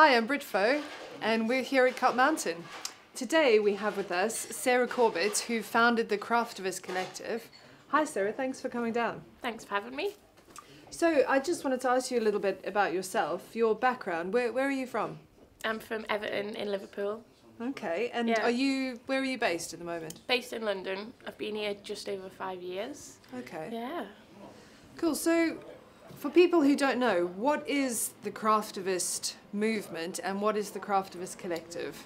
Hi, I'm Britt, and we're here at Cut Mountain. Today we have with us Sarah Corbet, who founded the Craftivism collective. Hi Sarah, thanks for coming down. Thanks for having me. So I just wanted to ask you a little bit about yourself, your background. Where are you from? I'm from Everton in Liverpool. Okay, and Yeah. where are you based at the moment? Based in London. I've been here just over 5 years. Okay. Yeah. Cool. So for people who don't know, what is the Craftivist movement and what is the Craftivist collective?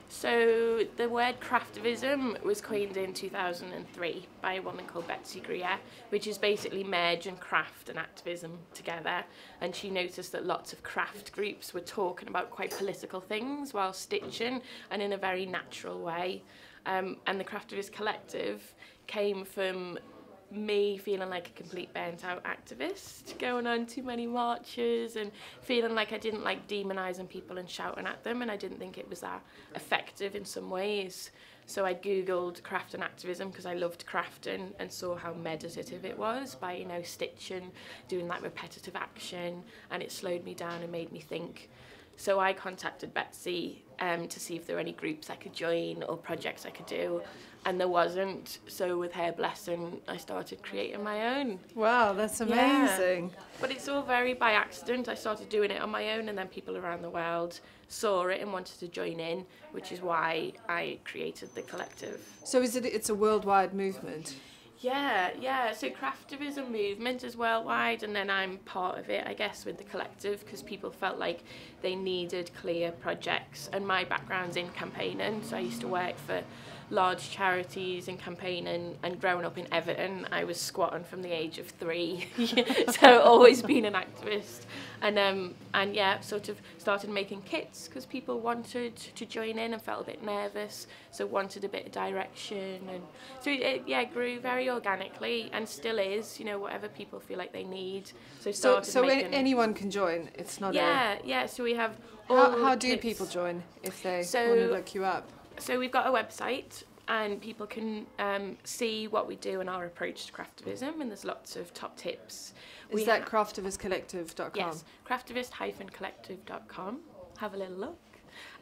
So the word Craftivism was coined in 2003 by a woman called Britt, which is basically merging craft and activism together. And she noticed that lots of craft groups were talking about quite political things while stitching and in a very natural way. And the Craftivist collective came from me feeling like a complete burnt out activist, going on too many marches and feeling like I didn't like demonising people and shouting at them, and I didn't think it was that effective in some ways. So I googled craft and activism because I loved crafting and saw how meditative it was by, you know, stitching, doing that repetitive action, and it slowed me down and made me think. So I contacted Betsy to see if there were any groups I could join or projects I could do, and there wasn't. So with her blessing, I started creating my own. Wow, that's amazing. Yeah. But it's all very by accident. I started doing it on my own, and then people around the world saw it and wanted to join in, which is why I created the collective. So it's a worldwide movement? Yeah. So Craftivism movement is worldwide, and then I'm part of it, I guess, with the collective, because people felt like they needed clear projects. And my background's in campaigning, so I used to work for large charities in campaigning, and growing up in Everton, I was squatting from the age of 3, so always been an activist. And yeah, sort of started making kits because people wanted to join in and felt a bit nervous, so wanted a bit of direction, and so it grew very organically and still is, you know, whatever people feel like they need. So anyone can join. It's not yeah. So we have how do people join if they want to look you up? So we've got a website, and people can see what we do and our approach to craftivism, and there's lots of top tips. Is that craftivistcollective.com? Yes, craftivist-collective.com. Have a little look.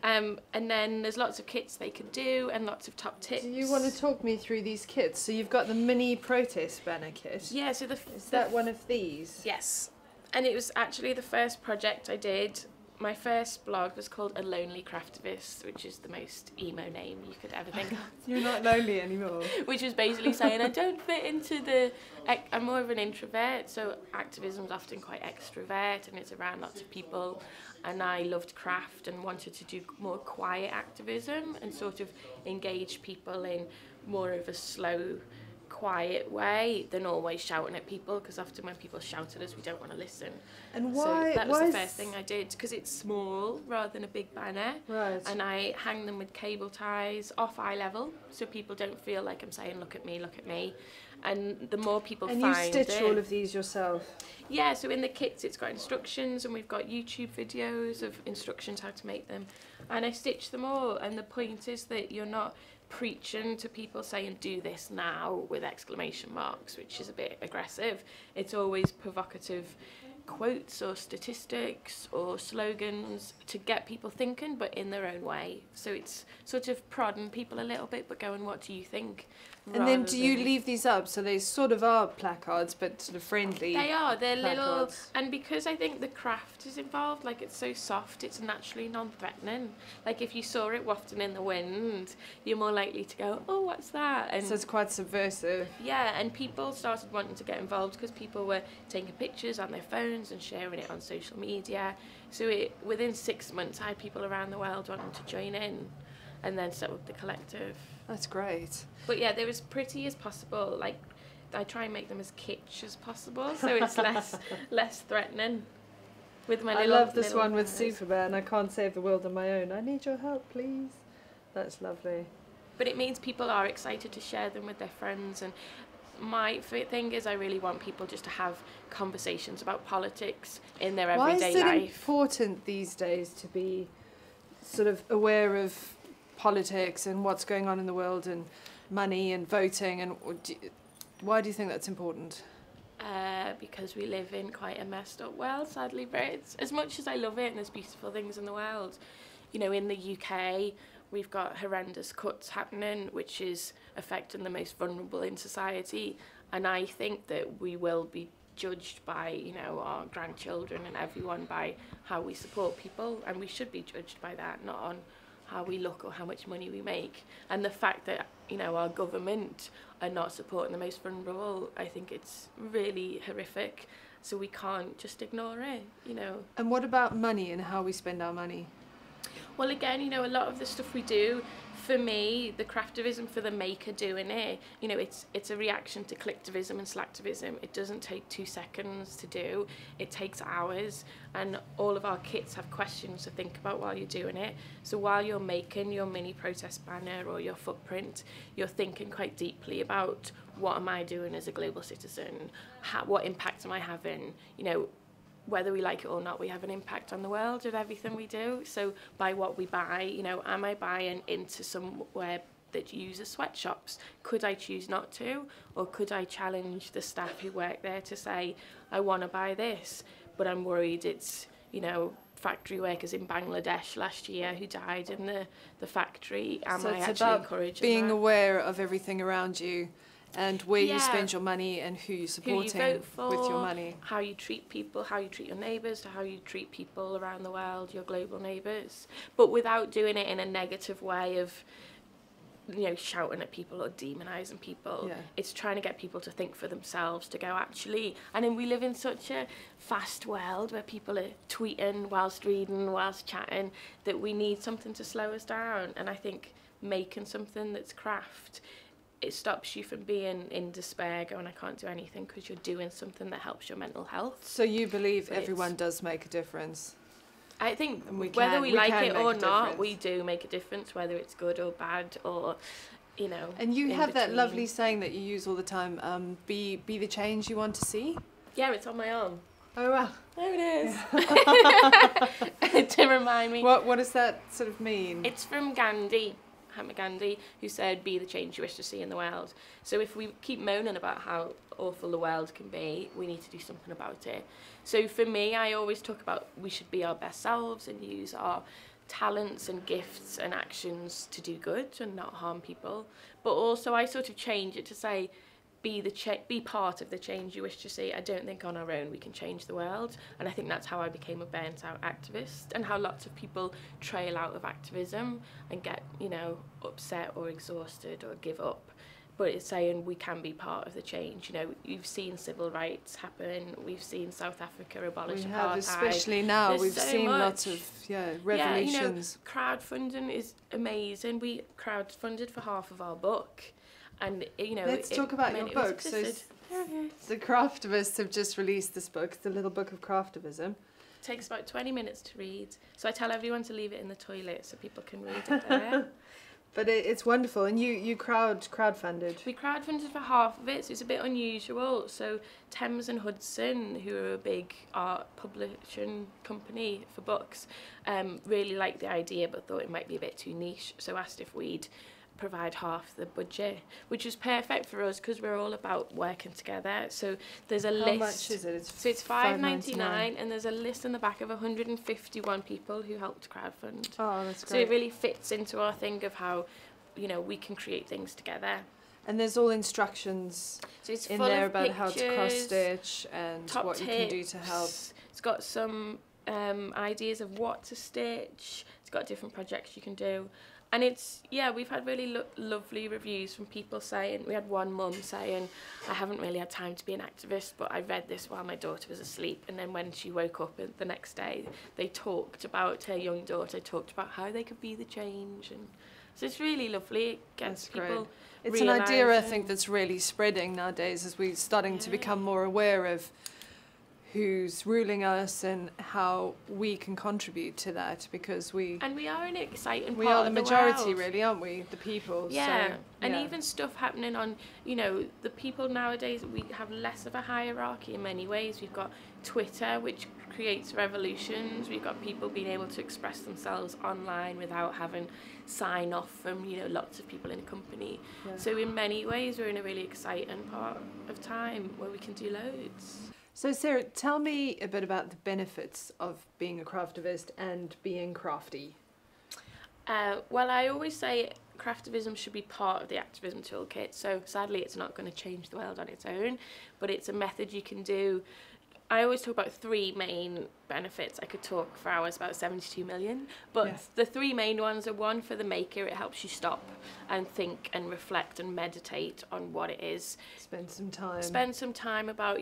And then there's lots of kits they could do and lots of top tips. Do you want to talk me through these kits? So you've got the mini protest banner kit. Yeah, so is that one of these? Yes. And it was actually the first project I did. My first blog was called A Lonely Craftivist, which is the most emo name you could ever think of. You're not lonely anymore. Which was basically saying I don't fit into I'm more of an introvert, so activism's often quite extrovert and it's around lots of people, and I loved craft and wanted to do more quiet activism and sort of engage people in more of a slow, quiet way than always shouting at people, because often when people shout at us we don't want to listen. And so that was the first thing I did, because it's small rather than a big banner, right? And I hang them with cable ties off eye level so people don't feel like I'm saying look at me, and the more people find it. And you stitch all of these yourself? Yeah, so in the kits it's got instructions, and we've got YouTube videos of instructions how to make them, and I stitch them all. And the point is that you're not preaching to people saying do this now with exclamation marks, which is a bit aggressive. It's always provocative quotes or statistics or slogans to get people thinking, but in their own way. So it's sort of prodding people a little bit, but going, what do you think? And then do you leave these up? So they sort of are placards, but sort of friendly. They are. They're placards. Little, and because I think the craft is involved, like it's so soft, it's naturally non-threatening. Like if you saw it wafting in the wind, you're more likely to go, oh, what's that? And so it's quite subversive. Yeah, and people started wanting to get involved because people were taking pictures on their phones and sharing it on social media. So within 6 months, I had people around the world wanting to join in, and then set up the collective. That's great. But yeah, they're as pretty as possible. Like, I try and make them as kitsch as possible, so it's less threatening. With my I love this one with Superman. And I can't save the world on my own. I need your help, please. That's lovely. But it means people are excited to share them with their friends. And my thing is, I really want people just to have conversations about politics in their everyday life. Why is it important these days to be sort of aware of politics and what's going on in the world and money and voting, and why do you think that's important? because we live in quite a messed up world, sadly, Britt. As much as I love it and there's beautiful things in the world, you know, in the UK, we've got horrendous cuts happening, which is affecting the most vulnerable in society. And I think that we will be judged by, you know, our grandchildren and everyone by how we support people, and we should be judged by that, not on how we look or how much money we make. And the fact that, you know, our government are not supporting the most vulnerable, I think it's really horrific. So we can't just ignore it, you know. And what about money and how we spend our money? Well, again, you know, a lot of the stuff we do, for me, the craftivism for the maker doing it, you know, it's a reaction to clicktivism and slacktivism. It doesn't take 2 seconds to do. It takes hours, and all of our kits have questions to think about while you're doing it. So while you're making your mini protest banner or your footprint, you're thinking quite deeply about, what am I doing as a global citizen? What impact am I having? You know, whether we like it or not, we have an impact on the world with everything we do. So by what we buy, you know, am I buying into somewhere that uses sweatshops? Could I choose not to? Or could I challenge the staff who work there to say, I want to buy this, but I'm worried it's, you know, factory workers in Bangladesh last year who died in the factory. Am I actually encouraging being that? aware of everything around you, and where you spend your money and who you're supporting who you vote for, with your money. How you treat people, how you treat your neighbours, how you treat people around the world, your global neighbours. But without doing it in a negative way of, you know, shouting at people or demonising people. Yeah. It's trying to get people to think for themselves, to go, actually, and then we live in such a fast world where people are tweeting whilst reading, whilst chatting, that we need something to slow us down. And I think making something that's craft, it stops you from being in despair, going, I can't do anything, because you're doing something that helps your mental health. So you believe everyone does make a difference? I think we whether we like it or not, difference. we do make a difference, whether it's good or bad, or, you know. And you have that between. lovely saying that you use all the time, be the change you want to see? Yeah, it's on my arm. Oh, wow. There it is. To remind me. What does that sort of mean? It's from Gandhi. Mahatma Gandhi, who said, be the change you wish to see in the world. So if we keep moaning about how awful the world can be, we need to do something about it. So for me, I always talk about we should be our best selves and use our talents and gifts and actions to do good and not harm people. But also I sort of change it to say, be part of the change you wish to see. I don't think on our own we can change the world, and I think that's how I became a burnt out activist, and how lots of people trail out of activism and get, you know, upset or exhausted or give up. But it's saying we can be part of the change. You know, you've seen civil rights happen, we've seen South Africa abolish apartheid. We have, especially now. There's We've so seen much. lots of revolutions. You know, crowdfunding is amazing. We crowdfunded for half of our book. And, you know, let's talk about your book. So the Craftivists have just released this book, the little book of Craftivism. It takes about 20 minutes to read. So I tell everyone to leave it in the toilet so people can read it there. But it's wonderful. And you crowdfunded. We crowdfunded for half of it, so it's a bit unusual. So Thames and Hudson, who are a big art publishing company for books, really liked the idea but thought it might be a bit too niche. So asked if we'd provide half the budget, which was perfect for us because we're all about working together. So there's a list. How much is it? It's $5.99, and there's a list in the back of 151 people who helped crowdfund. Oh, that's great. So it really fits into our thing of how, you know, we can create things together. And there's all instructions in there about how to cross stitch and what you can do to help. It's got some ideas of what to stitch. It's got different projects you can do. And it's, yeah, we've had really lovely reviews from people saying, we had one mum saying, I haven't really had time to be an activist, but I read this while my daughter was asleep. And then when she woke up the next day, they talked about her young daughter, talked about how they could be the change. And so it's really lovely. It gets people It's an idea, I think, that's really spreading nowadays as we're starting to become more aware of who's ruling us and how we can contribute to that, because we are an exciting we part are the of majority, world. really, aren't we? The people. Yeah, so, and even stuff happening on, you know, the people nowadays, we have less of a hierarchy in many ways. We've got Twitter, which creates revolutions. We've got people being able to express themselves online without having sign off from, you know, lots of people in a company. Yeah. So in many ways, we're in a really exciting part of time where we can do loads. So Sarah, tell me a bit about the benefits of being a craftivist and being crafty. Well, I always say craftivism should be part of the activism toolkit. So sadly, it's not going to change the world on its own, but it's a method you can do. I always talk about three main benefits. I could talk for hours about 72 million, but Yes. the three main ones are: one, for the maker, it helps you stop and think and reflect and meditate on what it is. Spend some time. Spend some time about,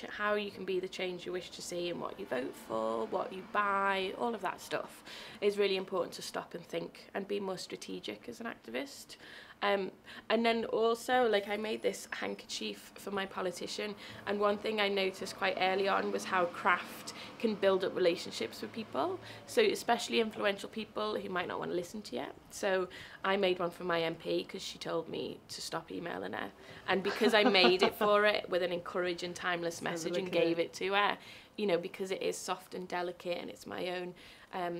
how you can be the change you wish to see, and what you vote for, what you buy, all of that stuff is really important to stop and think and be more strategic as an activist. And then also, like, I made this handkerchief for my politician, and one thing I noticed quite early on was how craft can build up relationships with people, so especially influential people who might not want to listen to you. So I made one for my MP because she told me to stop emailing her, and because I made it for it with an encouraging, timeless message and gave it to her, you know, because it is soft and delicate and it's my own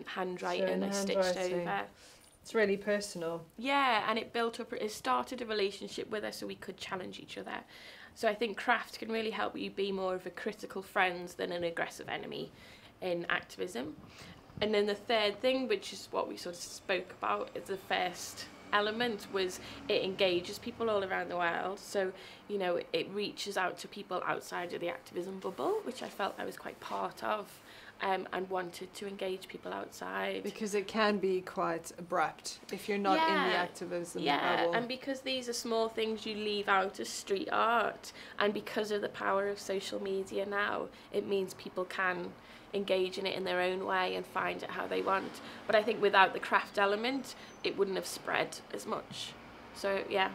handwriting I stitched over. It's really personal. Yeah, and it started a relationship with us so we could challenge each other. So I think craft can really help you be more of a critical friend than an aggressive enemy in activism. And then the third thing, which is what we sort of spoke about, is the first element, was it engages people all around the world. So, you know, it reaches out to people outside of the activism bubble, which I felt I was quite part of. And wanted to engage people outside. Because it can be quite abrupt if you're not in the activism bubble. And because these are small things you leave out as street art, and because of the power of social media now, it means people can engage in it in their own way and find it how they want. But I think without the craft element, it wouldn't have spread as much. So yeah.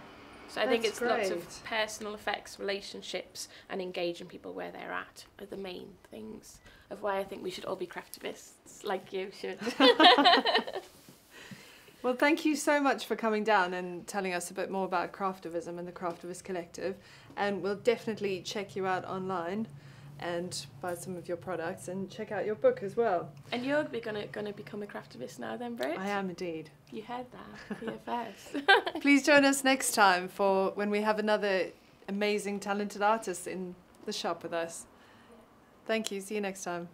So I think it's lots of personal effects, relationships, and engaging people where they're at are the main things of why I think we should all be craftivists, like you should. Well, thank you so much for coming down and telling us a bit more about Craftivism and the Craftivist Collective. And we'll definitely check you out online and buy some of your products and check out your book as well. And you're gonna become a craftivist now then, Britt? I am indeed. You heard that here first. Please join us next time for when we have another amazing, talented artist in the shop with us. Thank you. See you next time.